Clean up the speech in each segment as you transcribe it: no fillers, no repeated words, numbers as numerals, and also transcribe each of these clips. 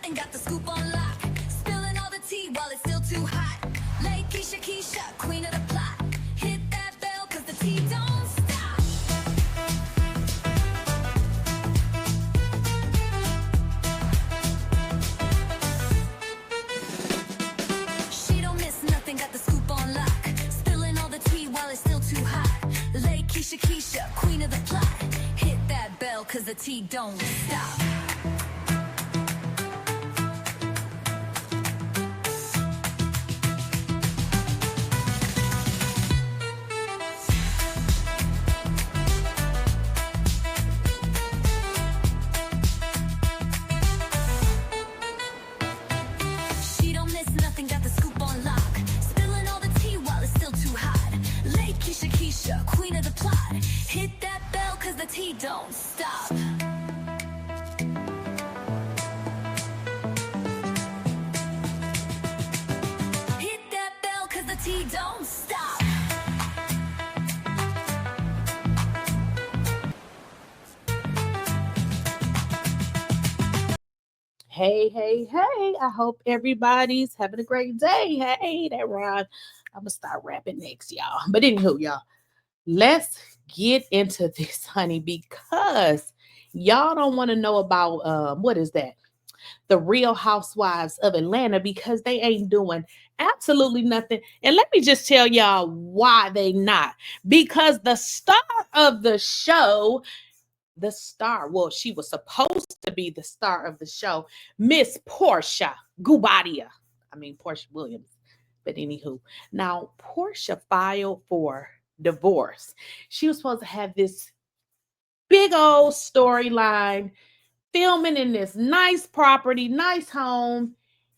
nothing, got the scoop on lock. Spilling all the tea while it's still too hot. Lakeysha Keysha, queen of the plot. Hit that bell, cause the tea don't stop. She don't miss nothing, got the scoop on lock. Spilling all the tea while it's still too hot. Lakeysha Keysha, queen of the plot. Hit that bell, cause the tea don't stop. She don't miss nothing, got the scoop on lock. Spilling all the tea while it's still too hot. Lakeysha Keysha, queen of the plot. Hit that bell, cause the tea don't stop. Hit that bell, cause the tea don't stop. Hey, hey, hey. I hope everybody's having a great day. Hey, that rhyme. I'm going to start rapping next, y'all. But anywho, y'all, let's get into this, honey, because y'all don't want to know about, what is that? The Real Housewives of Atlanta, because they ain't doing absolutely nothing. And let me just tell y'all why they not. Because the star of the show, well, she was supposed to be the star of the show, Miss Porshaguobadia. Porsha Williams. But anywho, now Porsha filed for divorce. She was supposed to have this big old storyline, filming in this nice property, nice home,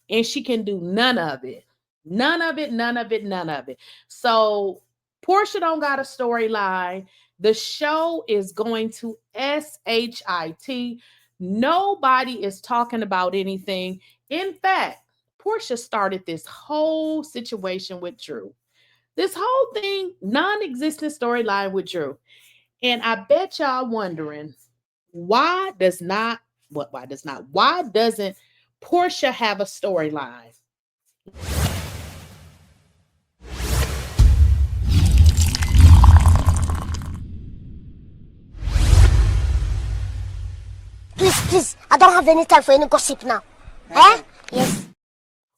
and she can do none of it. None of it, none of it, none of it. So Porsha don't got a storyline. The show is going to SHIT. Nobody is talking about anything. In fact, Porsha started this whole situation with Drew. This whole thing, non-existent storyline with Drew. And I bet y'all wondering, why doesn't Porsha have a storyline? Please, I don't have any time for any gossip now. Eh? Yes.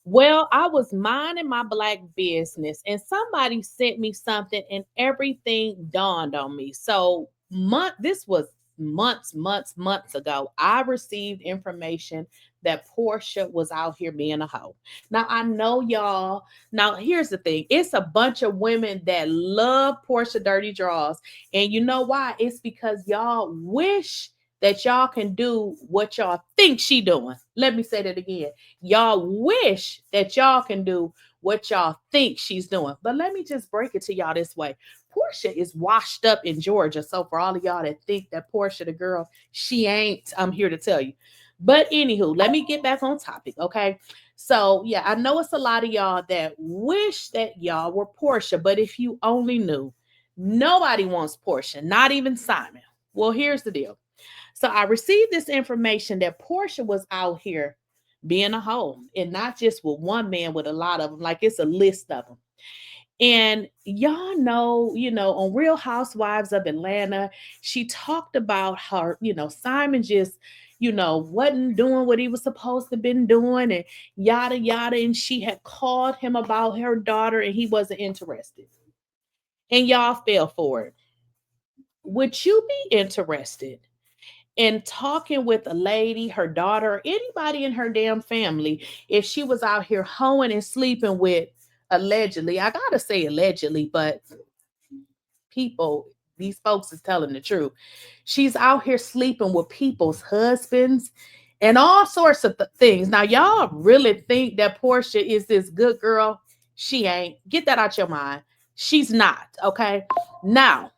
Well, I was minding my black business and somebody sent me something and everything dawned on me. So this was months ago. I received information that Porsha was out here being a hoe. Now, I know y'all. Now, here's the thing. It's a bunch of women that love Porsha dirty draws. And you know why? It's because y'all wish that y'all can do what y'all think she doing. Let me say that again. Y'all wish that y'all can do what y'all think she's doing. But let me just break it to y'all this way. Porsha is washed up in Georgia. So for all of y'all that think that Porsha the girl, she ain't, I'm here to tell you. But anywho, let me get back on topic, okay? So yeah, I know it's a lot of y'all that wish that y'all were Porsha, but if you only knew, nobody wants Porsha, not even Simon. Well, here's the deal. So I received this information that Porsha was out here being a hoe, and not just with one man, with a lot of them. Like, it's a list of them. And y'all know, on Real Housewives of Atlanta, she talked about her, Simon just, wasn't doing what he was supposed to been doing and yada, yada. And she had called him about her daughter and he wasn't interested. And y'all fell for it. Would you be interested in talking with a lady, her daughter, anybody in her damn family, if she was out here hoeing and sleeping with, allegedly, I gotta say allegedly, but these folks is telling the truth. She's out here sleeping with people's husbands and all sorts of things. Now, y'all really think that Porsha is this good girl? She ain't. Get that out your mind. She's not, okay? Now,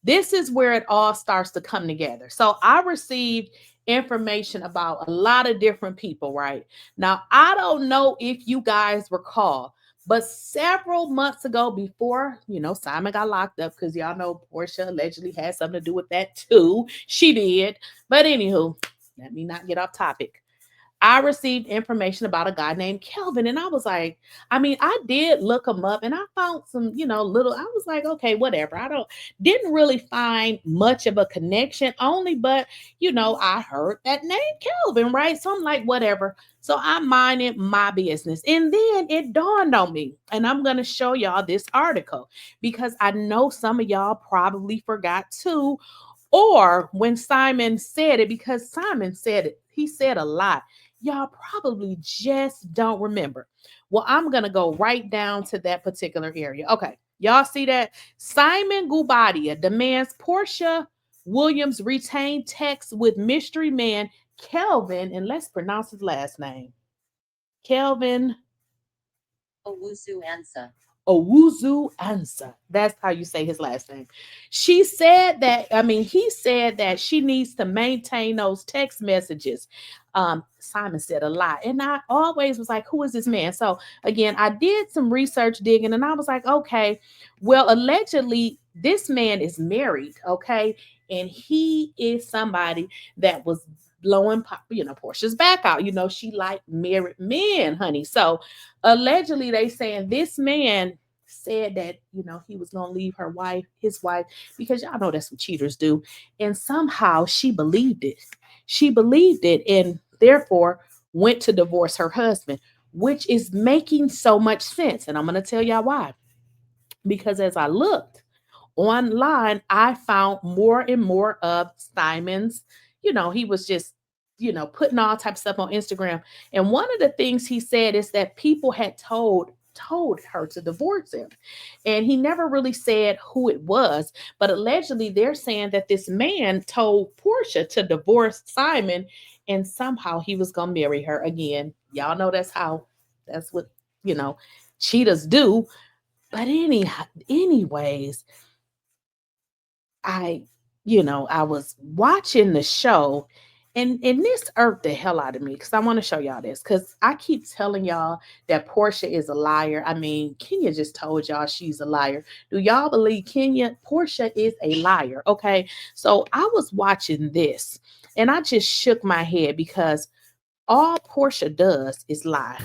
this is where it all starts to come together. So I received information about a lot of different people, right? Now, I don't know if you guys recall, but several months ago, before, Simon got locked up, because y'all know Porsha allegedly had something to do with that too. She did. But anywho, let me not get off topic. I received information about a guy named Kelvin. And I was like, I mean, I did look him up and I found some, little, I was like, okay, whatever. Didn't really find much of a connection only, but, I heard that name Kelvin, right? So I'm like, whatever. So I minded my business. And then it dawned on me, and I'm going to show y'all this article because I know some of y'all probably forgot too, or when Simon said it, because Simon said it, he said a lot. Y'all probably just don't remember. Well, I'm going to go right down to that particular area. Okay. Y'all see that? Simonguobadia demands Porsha Williams retain text with mystery man Kelvin, and let's pronounce his last name. Kelvin 𝐬𝐮𝐬𝐫𝐫𝐢. That's how you say his last name. He said that she needs to maintain those text messages. Simon said a lot. And I always was like, who is this man? So again, I did some research digging and I was like, okay, well, allegedly this man is married. Okay. And he is somebody that was blowing, Porsha's back out. She liked married men, honey. So allegedly they saying this man said that, he was going to leave his wife, because y'all know that's what cheaters do. And somehow she believed it. And therefore went to divorce her husband, which is making so much sense. And I'm going to tell y'all why. Because as I looked online, I found more and more of Simon's, he was just, putting all types of stuff on Instagram. And one of the things he said is that people had told her to divorce him. And he never really said who it was, but allegedly they're saying that this man told Porsha to divorce Simon and somehow he was going to marry her again. Y'all know that's what, cheaters do. But anyways, I was watching the show and this irked the hell out of me because I want to show y'all this because I keep telling y'all that Porsha is a liar. I mean, Kenya just told y'all she's a liar. Do y'all believe Kenya? Porsha is a liar. Okay. So I was watching this and I just shook my head because all Porsha does is lie.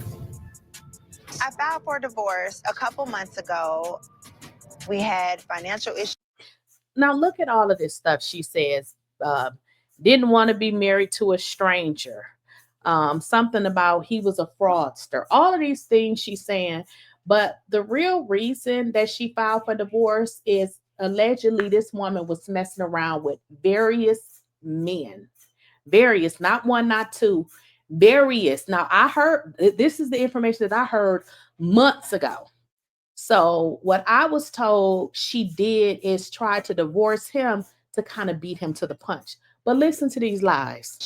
I filed for divorce a couple months ago. We had financial issues. Now look at all of this stuff she says. Didn't want to be married to a stranger. Something about he was a fraudster. All of these things she's saying. But the real reason that she filed for divorce is allegedly this woman was messing around with various men. Various, not one, not two, various. Now I heard, this is the information that I heard months ago. So what I was told she did is try to divorce him to kind of beat him to the punch. But listen to these lies.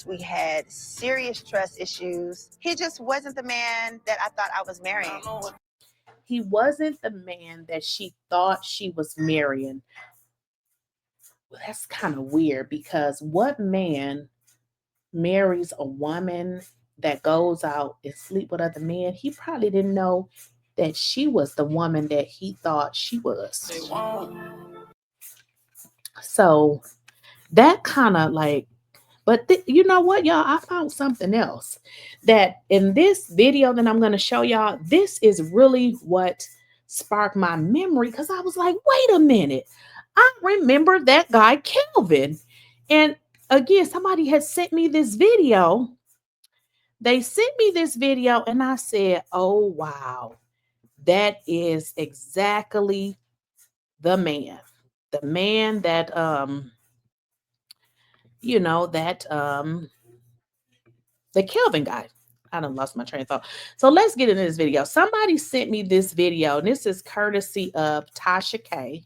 We had serious trust issues. He just wasn't the man that I thought I was marrying. He wasn't the man that she thought she was marrying. Well, that's kind of weird because what man marries a woman that goes out and sleep with other men? He probably didn't know that she was the woman that he thought she was. So that kind of like, but you know what, y'all? I found something else that in this video that I'm going to show y'all, this is really what sparked my memory because I was like, wait a minute. I remember that guy, Kelvin. And again, somebody had sent me this video. They sent me this video and I said, oh, wow. That is exactly the man. The man that, the Kelvin guy. I done lost my train of thought. So let's get into this video. Somebody sent me this video, and this is courtesy of Tasha K.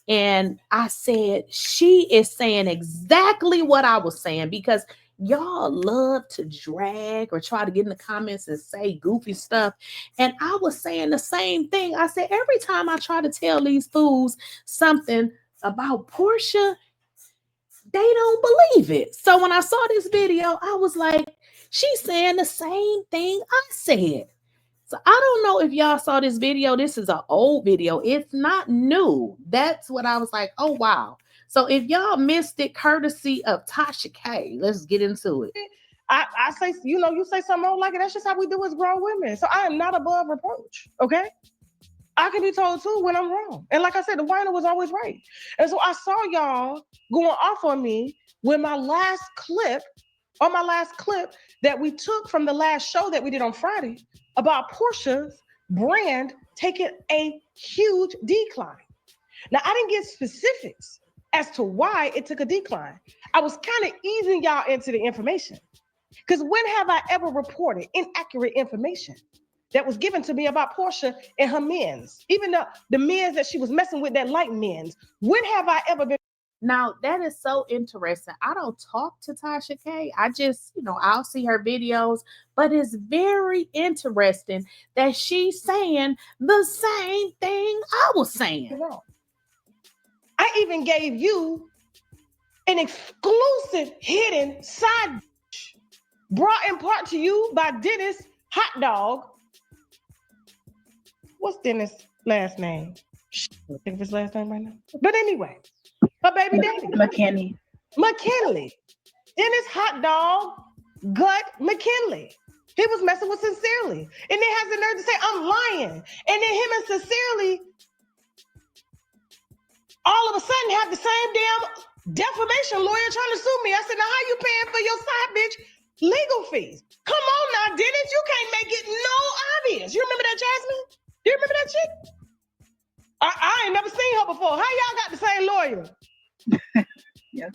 And I said, she is saying exactly what I was saying because y'all love to drag or try to get in the comments and say goofy stuff. And I was saying the same thing. I said, every time I try to tell these fools something about Porsha, they don't believe it. So when I saw this video, I was like, she's saying the same thing I said. So I don't know if y'all saw this video. This is an old video. It's not new. That's what I was like, oh, wow. So if y'all missed it, courtesy of Tasha K, let's get into it. I say, you say something wrong like it. That's just how we do as grown women. So I am not above reproach. Okay. I can be told too when I'm wrong. And like I said, the whiner was always right. And so I saw y'all going off on me when my last clip that we took from the last show that we did on Friday about Porsha's brand taking a huge decline. Now, I didn't get specifics as to why it took a decline. I was kind of easing y'all into the information. Because when have I ever reported inaccurate information that was given to me about Porsha and her men's? Even the men's that she was messing with, that light men's. When have I ever been? Now, that is so interesting. I don't talk to Tasha K. I just, I'll see her videos, but it's very interesting that she's saying the same thing I was saying. I even gave you an exclusive hidden side dish brought in part to you by Dennis Hot Dog. What's Dennis' last name? I think of his last name right now. But anyway, her baby daddy. McKinley. Dennis Hot Dog Gut McKinley. He was messing with Sincerely. And then has the nerve to say, I'm lying. And then him and Sincerely all of a sudden have the same damn defamation lawyer trying to sue me. I said, now how you paying for your side bitch legal fees? Come on now, Dennis, you can't make it no obvious. You remember that, Jasmine? Do you remember that chick? I ain't never seen her before. How y'all got the same lawyer? Yeah.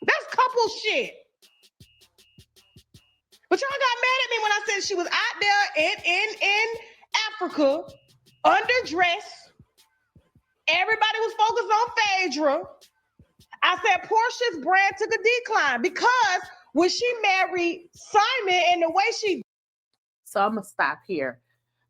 That's couple shit. But y'all got mad at me when I said she was out there in Africa, underdressed. Everybody was focused on Phaedra. I said Porsha's brand took a decline because when she married Simon and the way she... So I'm going to stop here.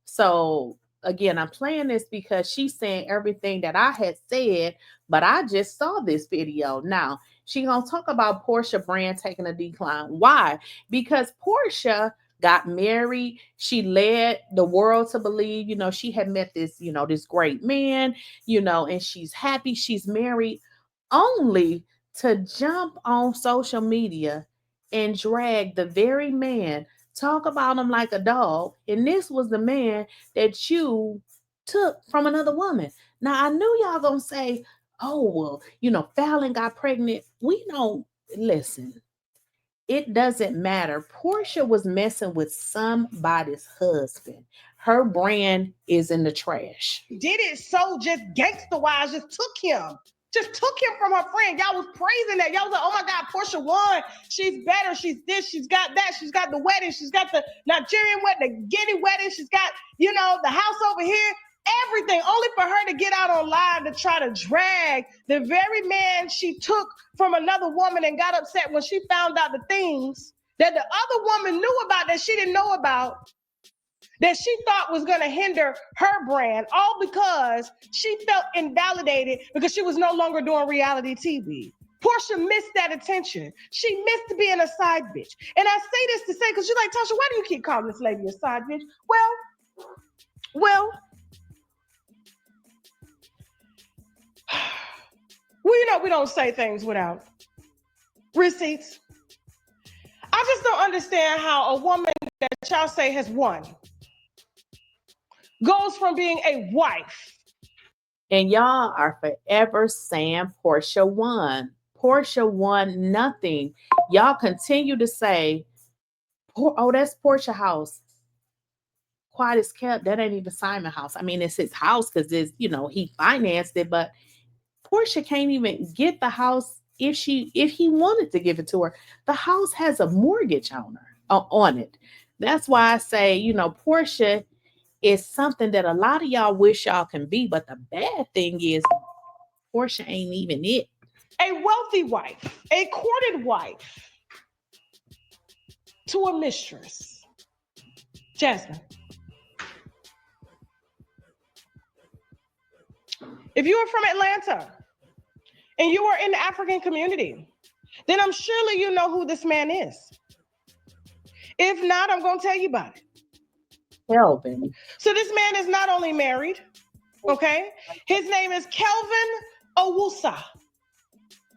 So again, I'm playing this because she's saying everything that I had said, but I just saw this video. Now, she going to talk about Porsha brand taking a decline. Why? Because Porsha got married. She led the world to believe, she had met this, this great man, and she's happy she's married, only to jump on social media and drag the very man, talk about him like a dog. And this was the man that you took from another woman. Now, I knew y'all gonna say, oh, well, Fallon got pregnant. We don't listen. It doesn't matter. Porsha was messing with somebody's husband. Her brand is in the trash. Did it so just gangster-wise, just took him from her friend. Y'all was praising that. Y'all was like, oh my God, Porsha won. She's better. She's this. She's got that. She's got the wedding. She's got the Nigerian wedding, the Guinea wedding. She's got, the house over here. Everything, only for her to get out on live to try to drag the very man she took from another woman and got upset when she found out the things that the other woman knew about that she didn't know about, that she thought was going to hinder her brand, all because she felt invalidated because she was no longer doing reality TV. Porsha missed that attention. She missed being a side bitch. And I say this to say, because you're like, Tasha, why do you keep calling this lady a side bitch? Well, we don't say things without receipts. I just don't understand how a woman that y'all say has won goes from being a wife. And y'all are forever saying Porsha won. Porsha won nothing. Y'all continue to say, oh, that's Porsha house. Quiet as kept. That ain't even Simon house. I mean, it's his house because it's, he financed it, but Porsha can't even get the house if he wanted to give it to her. The house has a mortgage on it. That's why I say, Porsha is something that a lot of y'all wish y'all can be, but the bad thing is Porsha ain't even it. A wealthy wife, a courted wife to a mistress. Jasmine. If you are from Atlanta and you are in the African community, then I'm surely you know who this man is. If not, I'm going to tell you about it. Hell, baby. So this man is not only married, okay? His name is Kelvin Owusa.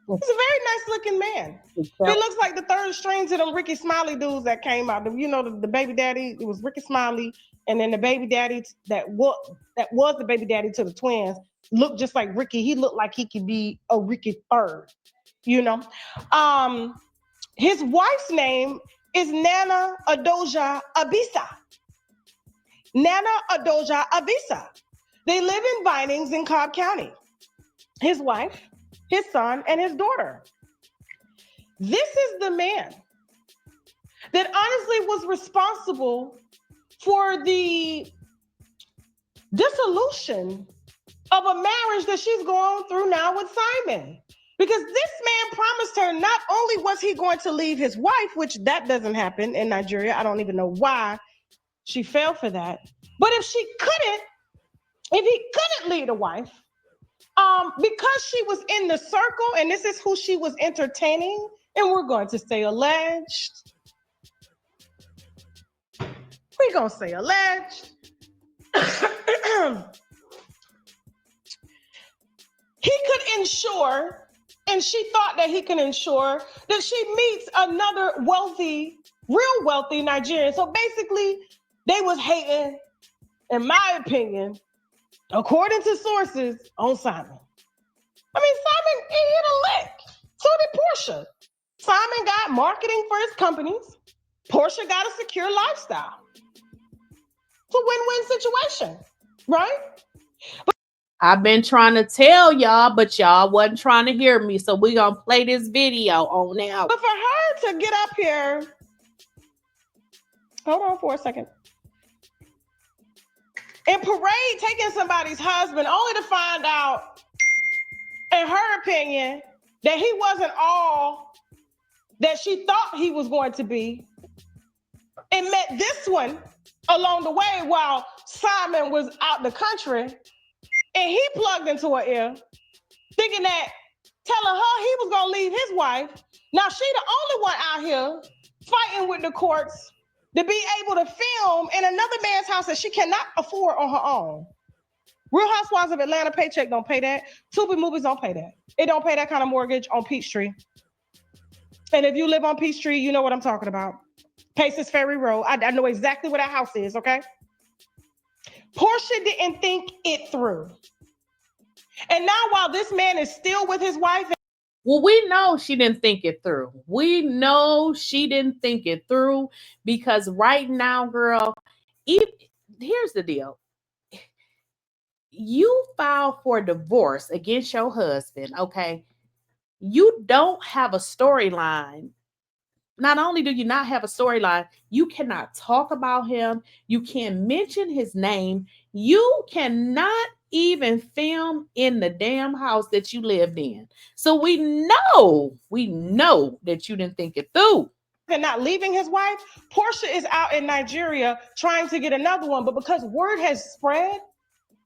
He's a very nice looking man. He looks like the third string to them Ricky Smiley dudes that came out. You know, the baby daddy, it was Ricky Smiley, and then the baby daddy that was the baby daddy to the twins looked just like Ricky. He looked like he could be a Ricky third, you know. His wife's name is Nana Adoja Abisa. Nana Adoja Abisa. They live in Vinings in Cobb County. His wife, his son, and his daughter. This is the man that honestly was responsible for the dissolution of a marriage that she's going through now with Simon. Because this man promised her not only was he going to leave his wife, which that doesn't happen in Nigeria. I don't even know why she fell for that. But if he couldn't leave the wife, because she was in the circle and this is who she was entertaining, and we're going to say alleged. We're going to say alleged. He could ensure, and she thought that he can ensure, that she meets another real wealthy Nigerian. So basically, they was hating, in my opinion, according to sources, on Simon. I mean, Simon, he hit a lick. So did Porsha. Simon got marketing for his companies. Porsha got a secure lifestyle. It's a win-win situation, right? I've been trying to tell y'all, but y'all wasn't trying to hear me. So we're going to play this video on now. But for her to get up here, hold on for a second. And parade taking somebody's husband only to find out, in her opinion, that he wasn't all that she thought he was going to be, and met this one along the way while Simon was out the country, and he plugged into her ear, thinking that, telling her he was going to leave his wife. Now she the only one out here fighting with the courts to be able to film in another man's house that she cannot afford on her own. Real Housewives of Atlanta paycheck don't pay that. Tubi Movies don't pay that. It don't pay that kind of mortgage on Peachtree. And if you live on Peachtree, you know what I'm talking about. Paces Ferry Road. I know exactly where that house is, okay? Porsha didn't think it through. And now while this man is still with his wife. Well, we know she didn't think it through. We know she didn't think it through because right now, girl, here's the deal. You filed for divorce against your husband, okay? You don't have a storyline. Not only do you not have a storyline, you cannot talk about him. You can't mention his name. You cannot even film in the damn house that you lived in. So we know that you didn't think it through. And not leaving his wife, Porsha is out in Nigeria trying to get another one. But because word has spread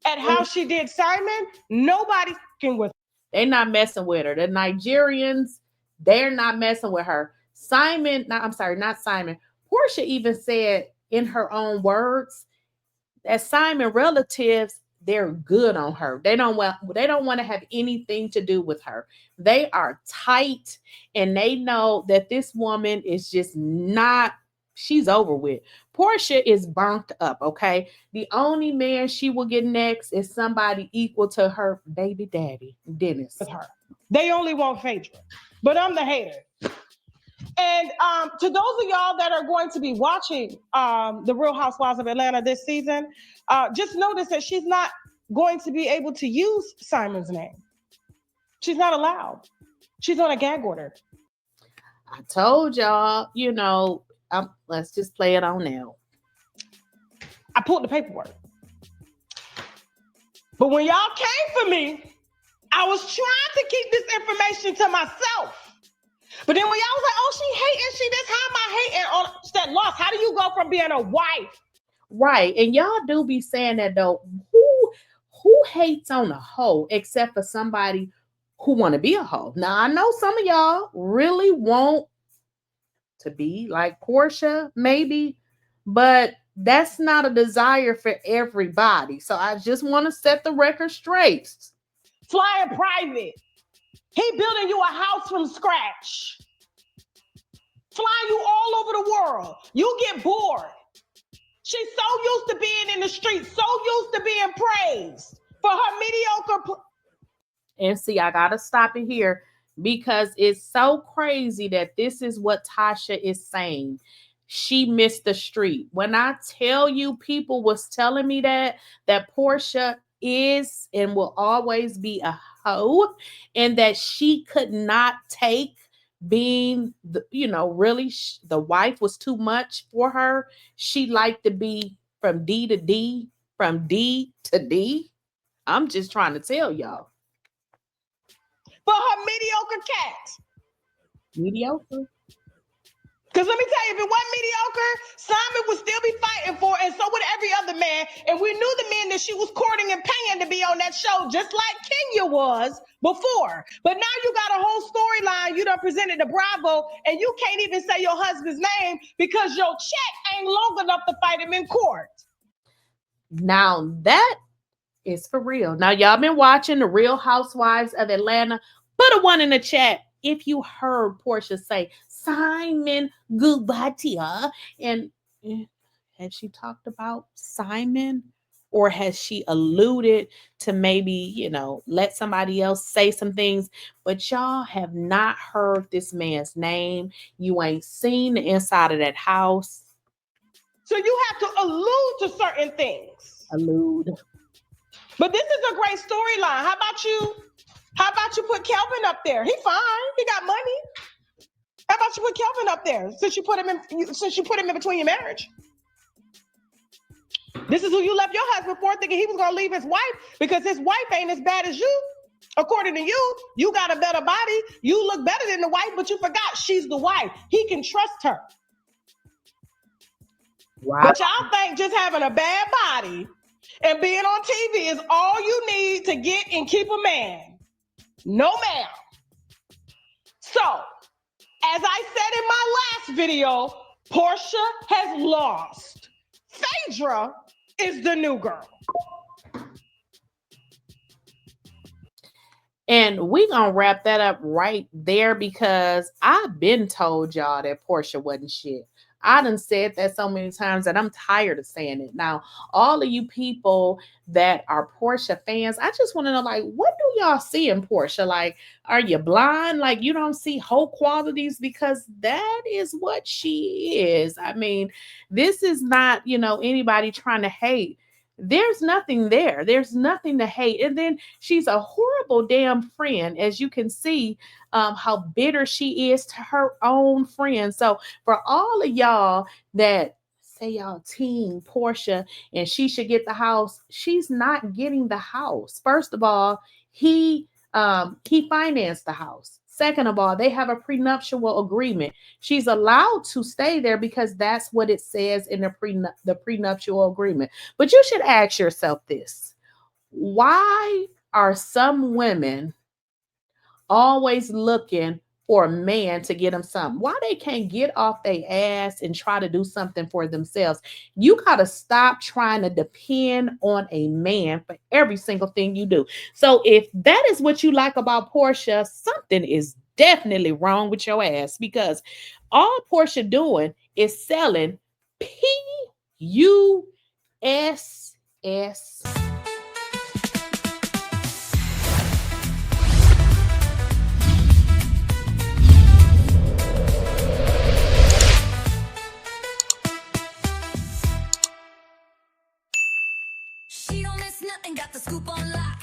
at how she did Simon, nobody's fucking with her. They're not messing with her. The Nigerians, they're not messing with her. Not Simon. Porsha even said in her own words that Simon relatives, they're good on her. They don't want to have anything to do with her. They are tight and they know that this woman is just not, she's over with. Porsha is burnt up, okay? The only man she will get next is somebody equal to her baby daddy, Dennis. With her. They only want Phaedra, but I'm the hater. And to those of y'all that are going to be watching the Real Housewives of Atlanta this season, just notice that she's not going to be able to use Simon's name. She's not allowed. She's on a gag order. I told y'all, let's just play it on now. I pulled the paperwork. But when y'all came for me, I was trying to keep this information to myself. But then when y'all was like, oh, she hating, she this, how am I hating on that loss? How do you go from being a wife? Right. And y'all do be saying that though. Who hates on a hoe except for somebody who want to be a hoe? Now, I know some of y'all really want to be like Porsha, maybe, but that's not a desire for everybody. So I just want to set the record straight. Flying private. He building you a house from scratch. Flying you all over the world. You get bored. She's so used to being in the streets, so used to being praised for her mediocre. And see, I gotta stop it here because it's so crazy that this is what Tasha is saying. She missed the street. When I tell you, people was telling me that Porsha is and will always be a hoe, and that she could not take being the, really the wife was too much for her. She liked to be from D to D, from D to D. I'm just trying to tell y'all. For her mediocre cat. Mediocre. Because let me tell you, if it wasn't mediocre, Simon would still be fighting for it, and so would every other man. And we knew the men that she was courting and paying to be on that show, just like Kenya was before. But now you got a whole storyline you done presented to Bravo, and you can't even say your husband's name because your check ain't long enough to fight him in court. Now that is for real. Now y'all been watching the Real Housewives of Atlanta. Put a 1 in the chat if you heard Porsha say simonguobadia. And has she talked about Simon, or has she alluded to maybe, let somebody else say some things? But y'all have not heard this man's name. You ain't seen the inside of that house. So you have to allude to certain things. Allude. But this is a great storyline. How about you put Kelvin up there? He fine. He got money. How about you put Kelvin up there since you put him in between your marriage? This is who you left your husband for, thinking he was gonna leave his wife because his wife ain't as bad as you. According to you, you got a better body. You look better than the wife, but you forgot she's the wife. He can trust her. Wow. But y'all think just having a bad body and being on TV is all you need to get and keep a man. No, ma'am. So, as I said in my last video, Porsha has lost. Phaedra is the new girl. And we're going to wrap that up right there because I've been told y'all that Porsha wasn't shit. I done said that so many times that I'm tired of saying it. Now, all of you people that are Porsha fans, I just want to know, what do y'all see in Porsha? Are you blind? You don't see whole qualities? Because that is what she is. I mean, this is not, anybody trying to hate. There's nothing there. There's nothing to hate. And then she's a horrible damn friend, as you can see how bitter she is to her own friends. So for all of y'all that say y'all team Porsha and she should get the house, she's not getting the house. First of all, he financed the house. Second of all, they have a prenuptial agreement. She's allowed to stay there because that's what it says in the prenuptial agreement. But you should ask yourself this. Why are some women always looking for a man to get them something? Why they can't get off their ass and try to do something for themselves? You got to stop trying to depend on a man for every single thing you do. So if that is what you like about Porsha, something is definitely wrong with your ass, because all Porsha doing is selling PUSS. She don't miss nothing, got the scoop on lock.